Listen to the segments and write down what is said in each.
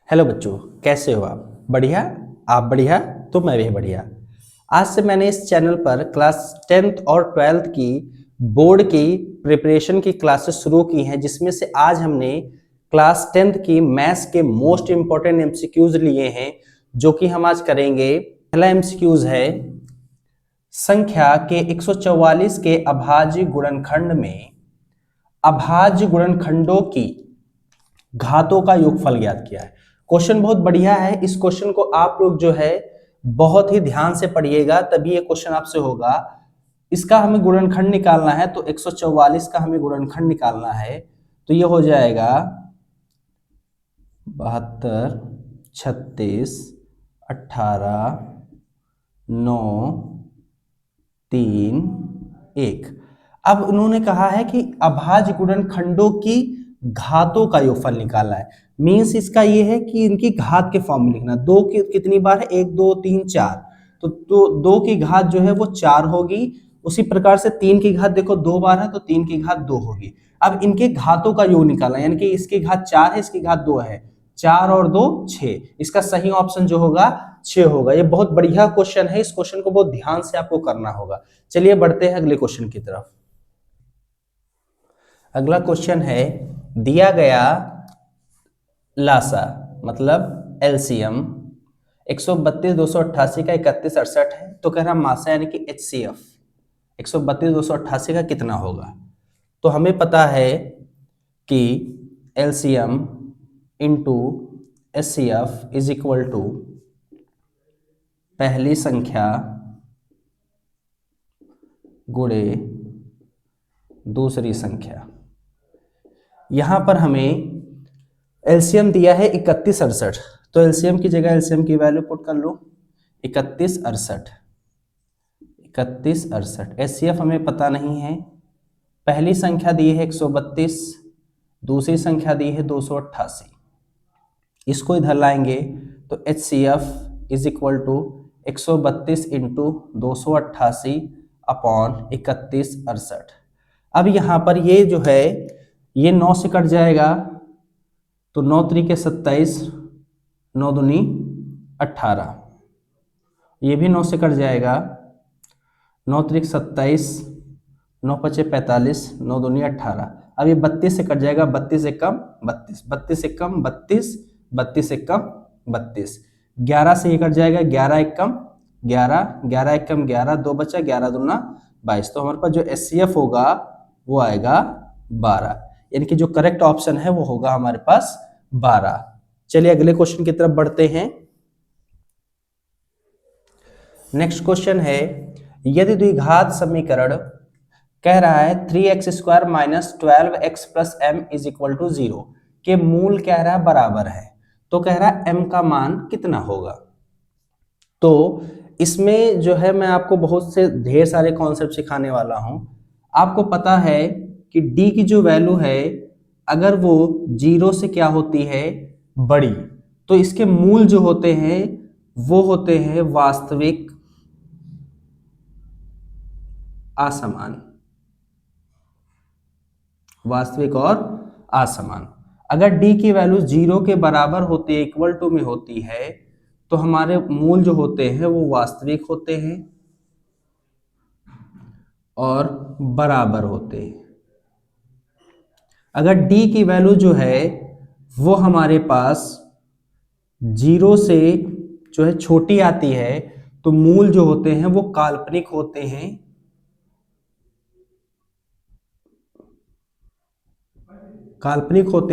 Hello बच्चों, कैसे हो आप? बढ़िया? आप बढ़िया तो मैं भी बढ़िया। आज से मैंने इस चैनल पर क्लास 10th और 12th की बोर्ड की प्रिपरेशन की क्लासेस शुरू की हैं, जिसमें से आज हमने क्लास 10th की मैथ्स के मोस्ट इंपॉर्टेंट एमसीक्यूज लिए हैं, जो कि हम आज करेंगे। पहला एमसीक्यूज है, संख्या के 144 के अभाज्य गुणनखंड में अभाज्य गुणनखंडों की घातों का योगफल ज्ञात किया है। क्वेश्चन बहुत बढ़िया है। इस क्वेश्चन को आप लोग जो है बहुत ही ध्यान से पढ़िएगा, तभी ये क्वेश्चन आपसे होगा। इसका हमें गुणनखंड निकालना है, तो 144 का हमें गुणनखंड निकालना है। तो ये हो जाएगा 72, 36, 18, 9, 3, 1। अब उन्होंने कहा है कि अभाज्य गुणनखंडों की घातों का योगफल निकालना है। मींस इसका ये है कि इनकी घात के फॉर्म में लिखना। दो की कितनी बार है? 1, 2, 3, 4। तो दो की घात जो है वो 4 होगी। उसी प्रकार से 3 की घात देखो 2 बार है, तो 3 की घात 2 होगी। अब इनके घातों का योग निकालना, यानी कि इसकी घात 4 है, इसकी घात 2 है। 4 और 2 6। इसका सही ऑप्शन जो होगा 6 होगा। ये बहुत बढ़िया क्वेश्चन है। इस क्वेश्चन को बहुत ध्यान से आपको करना होगा। चलिए बढ़ते हैं अगले क्वेश्चन की तरफ। अगला क्वेश्चन है, दिया गया लासा मतलब एलसीएम 132 288 का 31 68 है। तो कह रहा मासा यानी कि एचसीएफ 132 288 का कितना होगा। तो हमें पता है कि LCM into HCF is equal to पहली संख्या गुणे दूसरी संख्या। यहां पर हमें एलसीएम दिया है 31 68, तो एलसीएम की जगह एलसीएम की वैल्यू पुट कर लो 31 68। 31 68 एचसीएफ हमें पता नहीं है। पहली संख्या दी है 132, दूसरी संख्या दी है 288। इसको इधर लाएंगे तो HCF is equal to 132 into 288 upon 31 68। अब यहाँ पर ये जो है ये 9 से कट जाएगा, तो 9 त्रिके 27, 9 दूनी 18। ये भी 9 से कट जाएगा, 9 त्रिक 27, 9 पचे 45, 9 दूनी 18। अब ये 32 से कट जाएगा, 32 से कम 32, 32 से कम 32, 32 से कम 32। 11 से ये कट जाएगा, 11 एक कम 11, 11 एक कम 11, 2 बचा, 11 दूना 22। तो हमारे पास जो एचसीएफ होगा वो आएगा 12, यानी कि जो करेक्ट ऑप्शन है वो होगा हमारे पास 12। चलिए अगले क्वेश्चन की तरफ बढ़ते हैं। नेक्स्ट क्वेश्चन है, यदि द्विघात समीकरण कह रहा है 3x square minus 12x plus m is equal to 0 के मूल कह रहा है बराबर है, तो कह रहा है m का मान कितना होगा। तो इसमें जो है मैं आपको बहुत से ढेर सारे कॉन्सेप्ट सिखाने वाला हूं। आपको पता है कि d की जो वैल्यू है अगर वो 0 से क्या होती है बड़ी, तो इसके मूल जो होते हैं वो होते हैं वास्तविक असमान, वास्तविक और असमान। अगर d की वैल्यू 0 के बराबर होती है, इक्वल टू में होती है, तो हमारे मूल जो होते हैं वो वास्तविक होते हैं और बराबर होते हैं। अगर d की वैल्यू जो है वो हमारे पास 0 से जो है छोटी आती है, तो मूल जो होते हैं वो काल्पनिक होते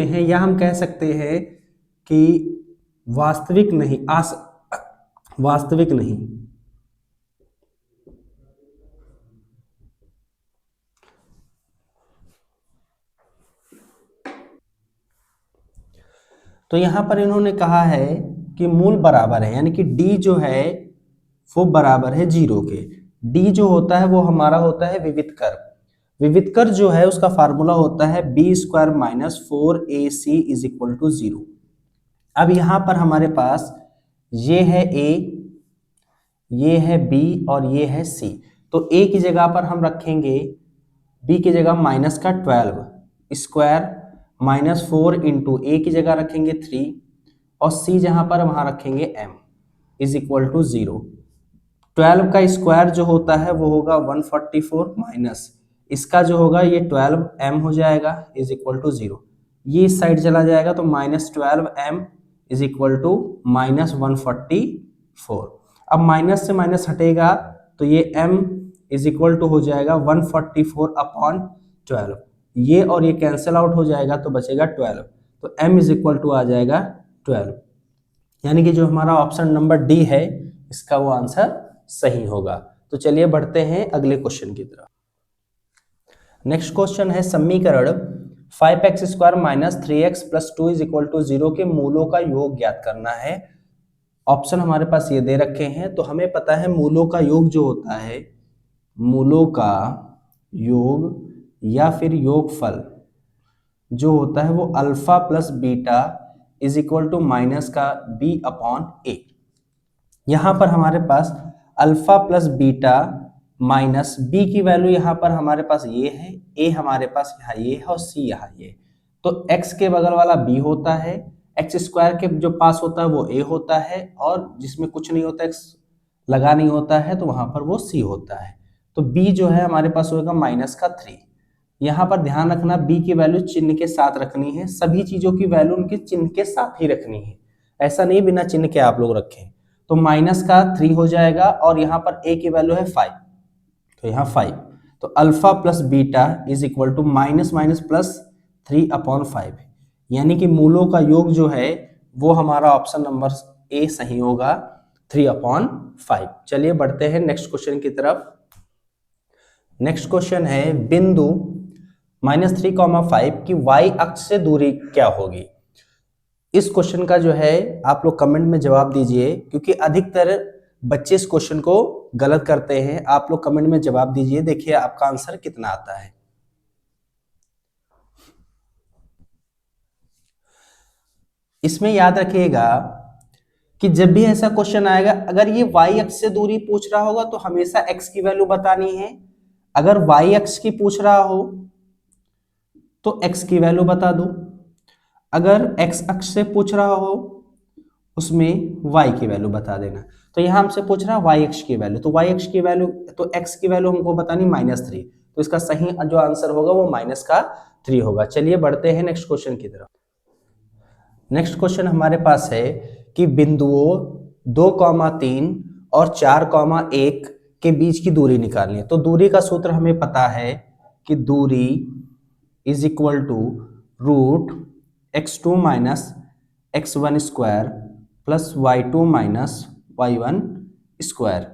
हैं या हम कह सकते हैं कि वास्तविक नहीं, वास्तविक नहीं। तो यहां पर इन्होंने कहा है कि मूल बराबर है, यानी कि d जो है वो बराबर है 0 के। d जो होता है वो हमारा होता है विवित कर। विवित कर जो है उसका फार्मूला होता है B square minus 4ac is equal to 0। अब यहां पर हमारे पास ये है a, ये है b और ये है c। तो a की जगह पर हम रखेंगे b की जगह माइनस का 12 स्क्वायर माइनस 4 इंटू ए की जगह रखेंगे 3 और c जहां पर वहां रखेंगे m इज इक्वल टू 0। 12 का स्क्वायर जो होता है वो होगा 144 माइनस इसका जो होगा ये 12m हो जाएगा इज इक्वल टू 0। ये इस साइड चला जाएगा तो -12m इज इक्वल टू -144। अब माइनस से माइनस हटेगा तो ये m इज इक्वल टू हो जाएगा 144 अपॉन 12। ये और ये कैंसिल आउट हो जाएगा तो बचेगा 12, तो m इज इक्वल टू आ जाएगा 12। यानी कि जो हमारा ऑप्शन नंबर डी है इसका वो आंसर सही होगा। तो चलिए बढ़ते हैं अगले क्वेश्चन की तरफ। नेक्स्ट क्वेश्चन है समीकरण 5x² minus 3x plus 2 is equal to 0 के मूलों का योग ज्ञात करना है। ऑप्शन हमारे पास ये दे रखे हैं, तो हमें पता है मूलों का योग जो होता है, मूलों का योग या फिर योगफल जो होता है वो alpha plus beta is equal to minus का b अपॉन ए। यहां पर हमारे पास alpha plus beta minus b की वैल्यू यहां पर हमारे पास ये है, ए हमारे पास यहाँ ये है और सी यहाँ ये, तो x के बगल वाला b होता है, एक्स स्क्वायर के जो पास होता है वो a होता है, और जिसमें कुछ नहीं होता x लगा नहीं होता है तो वहां पर वो c होता है। तो b जो है हमारे पास होगा माइनस का 3। यहाँ पर ध्यान रखना b की वैल्यू चिन्ह के साथ रखनी है, सभी चीजों की वैल्यू उनके चिन्ह के साथ ही रखनी है, ऐसा नहीं बिना चिन्ह के आप लोग रखें। तो माइनस का 3 हो जाएगा और यहाँ पर a की वैल्यू है 5, तो यहाँ 5, तो alpha plus beta is equal to minus minus plus 3 upon 5, यानी कि मूलों का योग जो है वो हमारा ऑप्शन नंबर ए सही होगा, 3 अपॉन 5। चलिए बढ़ते हैं नेक्स्ट क्वेश्चन की तरफ। नेक्स्ट क्वेश्चन है बिंदु -3,5 की y अक्ष से दूरी क्या होगी। इस क्वेश्चन का जो है आप लोग कमेंट में जवाब दीजिए, क्योंकि अधिकतर बच्चे इस क्वेश्चन को गलत करते हैं। आप लोग कमेंट में जवाब दीजिए, देखिए आपका आंसर कितना आता है। इसमें याद रखिएगा कि जब भी ऐसा क्वेश्चन आएगा, अगर ये y अक्ष से दूरी पूछ रहा होगा तो हमेशा x की वैल्यू बतानी है, अगर y अक्ष की पूछ रहा हो तो x की वैल्यू बता दो, अगर x अक्ष से पूछ रहा हो उसमें y की वैल्यू बता देना। तो यहां हमसे पूछ रहा है y अक्ष की वैल्यू, तो y अक्ष की वैल्यू, तो x की वैल्यू हमको बतानी -3, तो इसका सही जो आंसर होगा वो -3 होगा। चलिए बढ़ते हैं नेक्स्ट क्वेश्चन की तरफ। नेक्स्ट क्वेश्चन हमारे पास है कि बिंदुओं 2,3 और 4,1 के बीच की दूरी निकालनी है। तो दूरी का सूत्र हमें पता है कि दूरी is equal to √x2 minus x1 square plus y2 minus y1 square.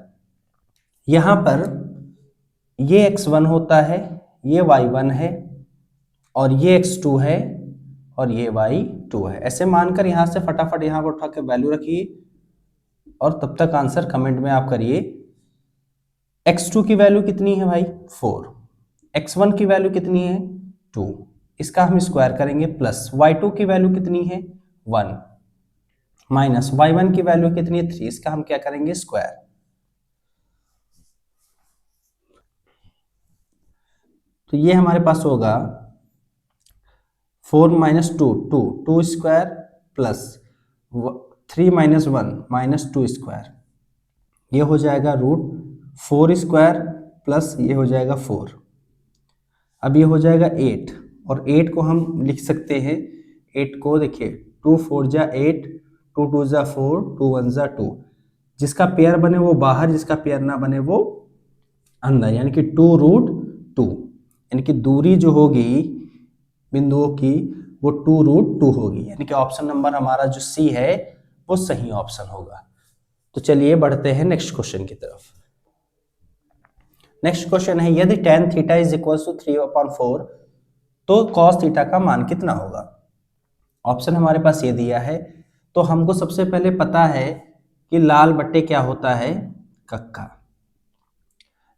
यहां पर ये x1 होता है, ये y1 है, और ये x2 है, और ये y2 है। ऐसे मानकर यहां से फटाफट यहां पर उठा के वैल्यू रखिए और तब तक आंसर कमेंट में आप करिए। x2 की वैल्यू कितनी है भाई 4, x1 की वैल्यू कितनी है 2, इसका हम स्क्वायर करेंगे, प्लस y2 की वैल्यू कितनी है 1, माइनस y1 की वैल्यू कितनी है 3, इसका हम क्या करेंगे स्क्वायर। तो ये हमारे पास होगा 4 - 2 2 स्क्वायर प्लस 3 - 1 -2 स्क्वायर, ये हो जाएगा √4 स्क्वायर प्लस ये हो जाएगा 4। अब ये हो जाएगा 8, और 8 को हम लिख सकते हैं, 8 को देखिए 2 4 जा 8, 2 2 जा 4, 2 1 जा 2, जिसका पेयर बने वो बाहर, जिसका पेयर ना बने वो अंदर, यानी कि 2√2, यानी कि दूरी जो होगी बिंदुओं की वो 2√2 होगी, यानी कि ऑप्शन नंबर हमारा जो सी है वो सही ऑप्शन होगा। तो चलिए बढ़ते हैं नेक्स्ट क्वेश्चन की तरफ। नेक्स्ट क्वेश्चन है यदि tan theta is equal to 3/4 तो cos थीटा का मान कितना होगा। ऑप्शन हमारे पास ये दिया है, तो हमको सबसे पहले पता है कि लाल बट्टे क्या होता है कक्का,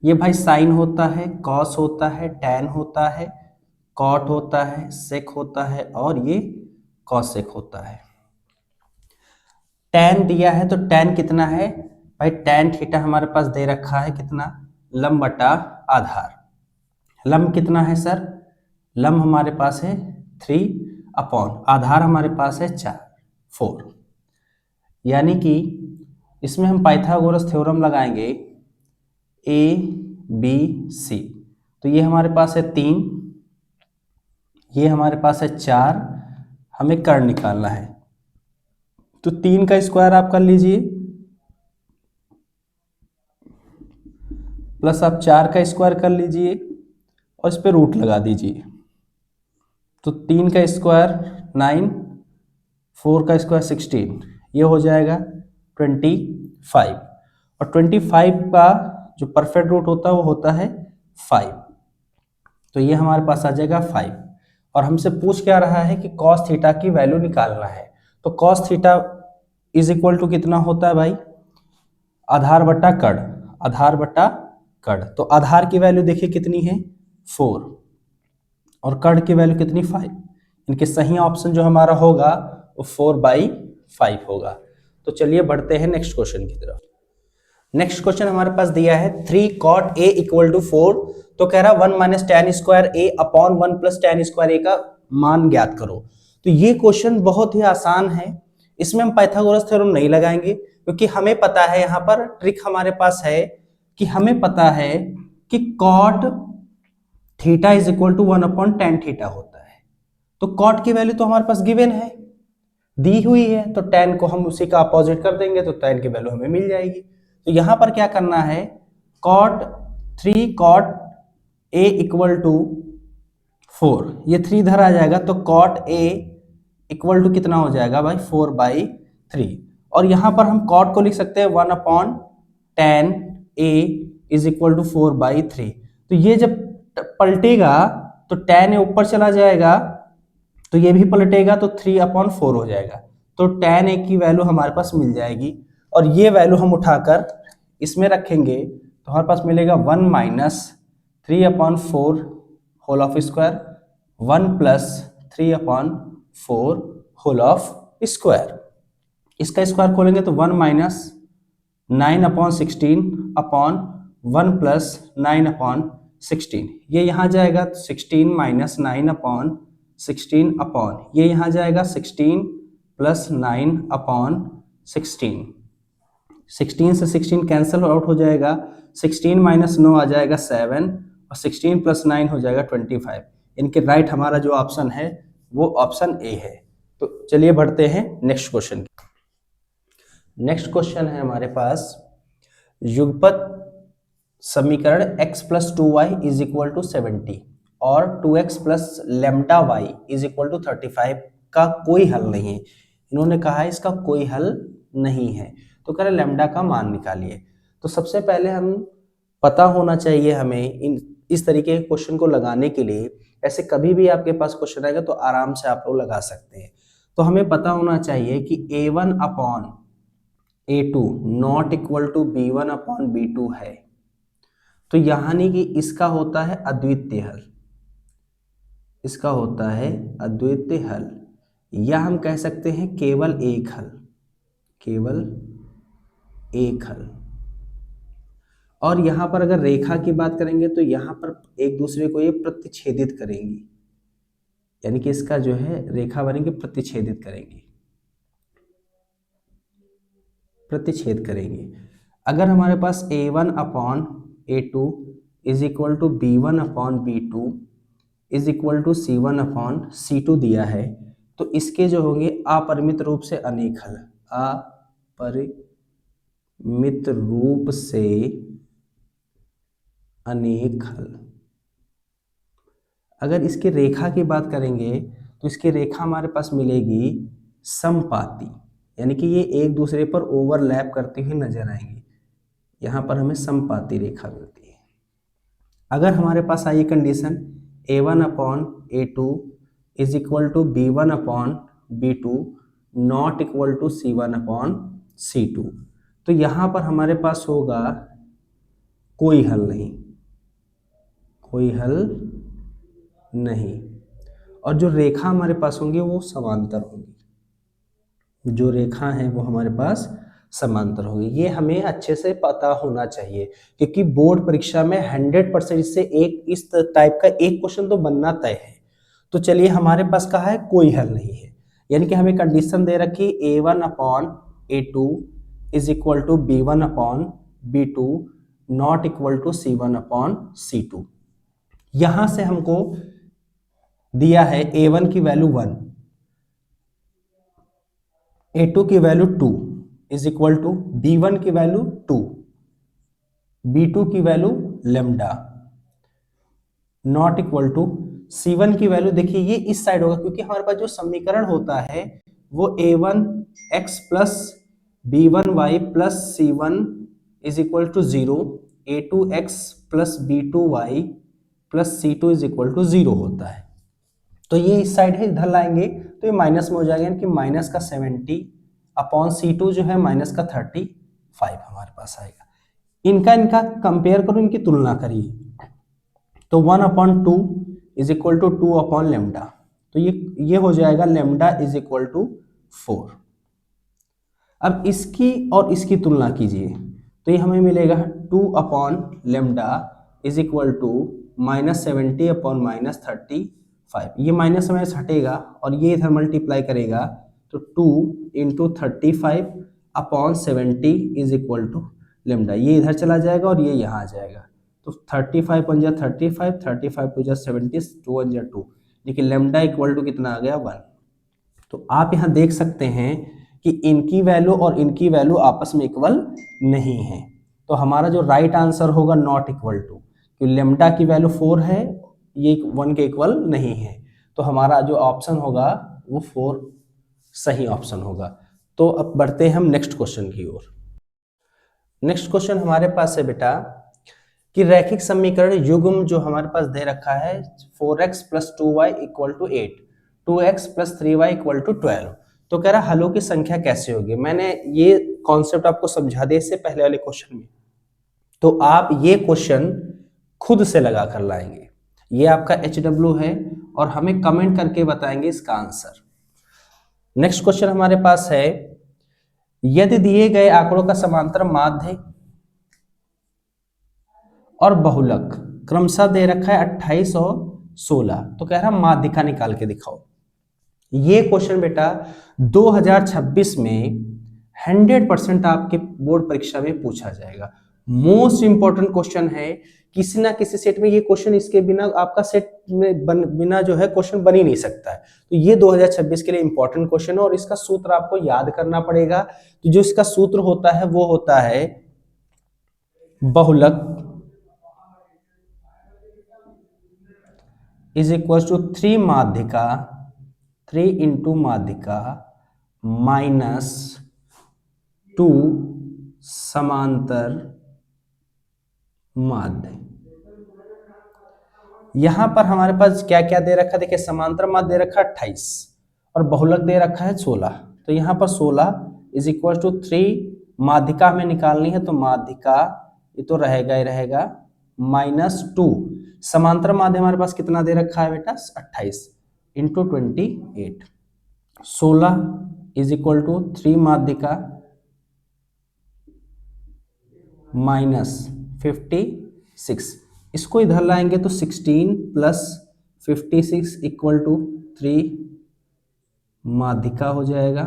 ये भाई साइन होता है, कॉस होता है, टैन होता है, कॉट होता है, सेक होता है, और ये कॉसेक होता है। टैन दिया है तो टैन कितना है भाई, टैन थीटा हमारे पास दे रखा है कितना, लंब बटा आधार। लंब कितना है सर, लंब हमारे पास है 3 अपॉन आधार हमारे पास है 4 4। यानी कि इसमें हम पाइथागोरस थ्योरम लगाएंगे ए बी सी। तो ये हमारे पास है 3, ये हमारे पास है 4, हमें कर्ण निकालना है। तो 3 का स्क्वायर आप कर लीजिए, प्लस आप 4 का स्क्वायर कर लीजिए और इस पर रूट लगा दीजिए। तो 3 का स्क्वायर 9, 4 का स्क्वायर 16, ये हो जाएगा 25। और 25 का जो परफेक्ट रूट होता है वो होता है 5। तो ये हमारे पास आ जाएगा 5। और हमसे पूछ क्या रहा है कि कॉस थीटा की वैल्यू निकालना है। तो cos theta is equal to कितना होता है भाई, आधार बटा कड़, आधार बटा कड़। तो आधार की वैल्यू देखिए कितनी है 4 और कड़ की वैल्यू कितनी 5। इनके सही ऑप्शन जो हमारा होगा वो 4/5 होगा। तो चलिए बढ़ते हैं नेक्स्ट क्वेश्चन की तरफ। नेक्स्ट क्वेश्चन हमारे पास दिया है 3 cot a इक्वल टू 4। तो कह रहा 1 माइनस टेन स्क्वायर ए अपॉन 1 प्लस टेन स्क्वायर ए का मान ज्ञात करो। तो ये क्वेश्चन बहुत ही आसान है, इसमें हम पाइथागोरस थ्योरम नहीं लगाएंगे क्योंकि हमें पता है, यहाँ पर ट्रिक हमारे पास है कि हमें पता है कि cot theta is equal to 1 upon tan theta होता है। तो कॉट की वैल्यू तो हमारे पास गिवन है, दी हुई है, तो टेन को हम उसी का अपोजिट कर देंगे तो टेन की वैल्यू हमें मिल जाएगी। तो यहां पर क्या करना है, cot 3 cot a equal to 4, ये 3 इधर आ जाएगा तो cot a इक्वल टू कितना हो जाएगा भाई 4/3। और यहां पर हम cot को लिख सकते हैं 1 upon tan a is equal to 4/3। तो ये जब पलटेगा तो tan a ऊपर चला जाएगा तो ये भी पलटेगा तो 3/4 हो जाएगा। तो tan a की वैल्यू हमारे पास मिल जाएगी और ये वैल्यू हम उठाकर इसमें रखेंगे तो हमारे पास मिलेगा 1 minus 3/4 whole of square, 1 plus 3/4 whole of square. इसका स्क्वायर खोलेंगे तो 1 माइनस 9/16 अपॉन 1 प्लस 9/16, ये यहाँ जाएगा 16 माइनस 9/16 अपॉन, ये यहाँ जाएगा 16 प्लस 9/16, 16 से 16 कैंसिल आउट हो जाएगा, 16 माइनस 9 आ जाएगा 7 और 16 प्लस 9 हो जाएगा 25। इनके राइट हमारा जो ऑप्शन है वो ऑप्शन ए है। तो चलिए बढ़ते हैं नेक्स्ट क्वेश्चन। नेक्स्ट क्वेश्चन है हमारे पास युगपत समीकरण x plus 2y is equal to 70 और 2x plus lambda y is equal to 35 का कोई हल नहीं है। इन्होंने कहा है इसका कोई हल नहीं है, तो कह रहे लेमडा का मान निकालिए। तो सबसे पहले हम पता होना चाहिए हमें इस तरीके के क्वेश्चन को लगाने के लिए, ऐसे कभी भी आपके पास क्वेश्चन आएगा तो आराम से आप लोग लगा सकते हैं। तो हमें पता होना चाहिए कि a1 upon a2 not equal to b1 upon b2 है। तो यानी कि इसका होता है अद्वितीय हल, इसका होता है अद्वितीय हल, या हम कह सकते हैं केवल एक हल, केवल एक हल। और यहां पर अगर रेखा की बात करेंगे तो यहां पर एक दूसरे को ये प्रतिच्छेदित करेंगी, यानी कि इसका जो है रेखा बनेगी प्रतिच्छेदित करेंगी, प्रतिच्छेद करेंगे। अगर हमारे पास a1 upon a2 is equal to b1 upon b2 is equal to c1 upon c2 दिया है, तो इसके जो होंगे अपरिमित रूप से अनेक हल, अपरिमित रूप से अनेक हल। अगर इसकी रेखा की बात करेंगे तो इसकी रेखा हमारे पास मिलेगी समपाती, यानी कि ये एक दूसरे पर ओवरलैप करती हुई नजर आएंगी, यहां पर हमें समपाती रेखा मिलती है। अगर हमारे पास I condition a1 upon a2 is equal to b1 upon b2 not equal to c1 upon c2, तो यहां पर हमारे पास होगा कोई हल नहीं, कोई हल नहीं। और जो रेखा हमारे पास होंगी वो समांतर होंगी, जो रेखा है वो हमारे पास समांतर होगी। ये हमें अच्छे से पता होना चाहिए क्योंकि बोर्ड परीक्षा में 100% इससे एक इस टाइप का एक क्वेश्चन तो बनना तय है। तो चलिए हमारे पास कहा है कोई हल नहीं है, यानी कि हमें कंडीशन दे रखी a1 upon A2 is equal to B1 upon B2 not equal to C1 upon C2। यहां से हमको दिया है A1 की वैल्यू 1, A2 की value 2 is equal to B1 की वैल्यू 2, B2 की value lambda not equal to C1 की वैल्यू। देखिए ये इस साइड होगा क्योंकि हमारे पास जो समीकरण होता है वो A1x plus B1y plus C1 is equal to 0, A2x plus B2y plus C2 is equal to 0 होता है। तो ये इस साइड है, इधर लाएंगे तो ये माइनस में हो जाएगा, यानी कि माइनस का 70 अपॉन C2 जो है माइनस का 35 हमारे पास आएगा। इनका कंपेयर करो, इनकी तुलना करिए, तो 1 upon 2 is equal to 2 upon lambda, तो ये हो जाएगा लेमडा इज इक्वल टू 4। अब इसकी और इसकी तुलना कीजिए तो ये हमें मिलेगा 2 upon lambda is equal to minus 70 upon minus 35। ये माइनस में हटेगा और ये इधर मल्टीप्लाई करेगा तो 2 into 35 upon 70 is equal to lambda, ये इधर चला जाएगा और ये यहाँ आ जाएगा, तो 35 1 जा 35, 35 2 जा 70, 2 1 जा 2, लेकिन लेमडा इक्वल टू कितना आ गया 1। तो आप यहाँ देख सकते हैं कि इनकी वैल्यू और इनकी वैल्यू आपस में इक्वल नहीं है, तो हमारा जो राइट आंसर होगा नॉट इक्वल टू, क्योंकि लेमडा की वैल्यू 4 है, ये 1 के इक्वल नहीं है, तो हमारा जो ऑप्शन होगा वो 4 सही ऑप्शन होगा। तो अब बढ़ते हैं हम नेक्स्ट क्वेश्चन की ओर। नेक्स्ट क्वेश्चन हमारे पास है बेटा कि रैखिक समीकरण युग्म जो हमारे पास दे रखा है 4x plus 2y equal to 8, 2x plus 3y equal to 12, तो कह रहा हलों की संख्या कैसे होगी। मैंने ये कॉन्सेप्ट आपको समझा दिया इससे पहले वाले क्वेश्चन में, तो आप ये क्वेश्चन खुद से लगा कर लाएंगे। ये आपका HW है और हमें कमेंट करके बताएंगे इसका आंसर। नेक्स्ट क्वेश्चन हमारे पास है, यदि दिए गए आंकड़ों का समांतर माध्य और बहुलक क्रमशः दे रखा है 28 और 16, तो कह रहा माध्यिका निकाल के दिखाओ। ये क्वेश्चन बेटा 2026 में 100% आपके बोर्ड परीक्षा में पूछा जाएगा। मोस्ट इंपॉर्टेंट क्वेश्चन है, किसी ना किसी सेट में ये क्वेश्चन, इसके बिना आपका सेट में बिना जो है क्वेश्चन बन ही नहीं सकता है। तो ये 2026 के लिए इंपॉर्टेंट क्वेश्चन है और इसका सूत्र आपको याद करना पड़ेगा। तो जो इसका सूत्र होता है वो होता है बहुलक इज इक्वल टू 3 माध्यिका, 3 इंटू माध्यिका माइनस 2 समांतर माध्य। यहां पर हमारे पास क्या क्या दे रखा है, देखिए समांतर माध्य दे रखा है 28 और बहुलक दे रखा है 16, तो यहां पर 16 इज इक्वल टू 3 माध्यिका हमें निकालनी है, तो माध्यिका ये तो रहेगा ही रहेगा माइनस 2 समांतर माध्य हमारे पास कितना दे रखा है बेटा 28 इंटू 28, 16 इज इक्वल टू 3 माध्यिका माइनस 56, इसको इधर लाएंगे तो 16 प्लस 56 इक्वल टू 3 माध्यिका हो जाएगा,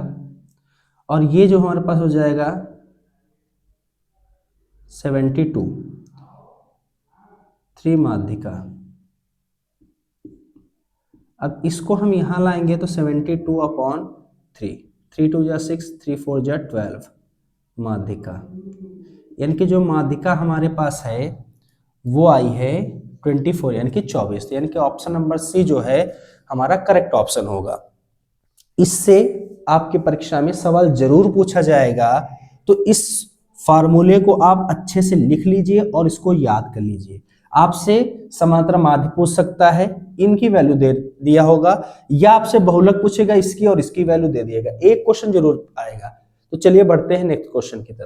और ये जो हमारे पास हो जाएगा 72, 3 माध्यिका। अब इसको हम यहां लाएंगे तो 72 अपॉन 3, 3 2 जा 6, 3 4 जा 12 माध्यिका, यानी कि जो माध्यिका हमारे पास है वो आई है 24, यानी कि 24, यानी कि ऑप्शन नंबर सी जो है हमारा करेक्ट ऑप्शन होगा। इससे आपकी परीक्षा में सवाल जरूर पूछा जाएगा, तो इस फार्मूले को आप अच्छे से लिख लीजिए और इसको याद कर लीजिए। आपसे समांतर माध्य पूछ सकता है, इनकी वैल्यू दे दिया होगा, या आपसे बहुलक पूछेगा इसकी और इसकी वैल्यू दे दिएगा, एक क्वेश्चन जरूर आएगा। तो चलिए बढ़ते हैं नेक्स्ट क्वेश्चन की तरफ।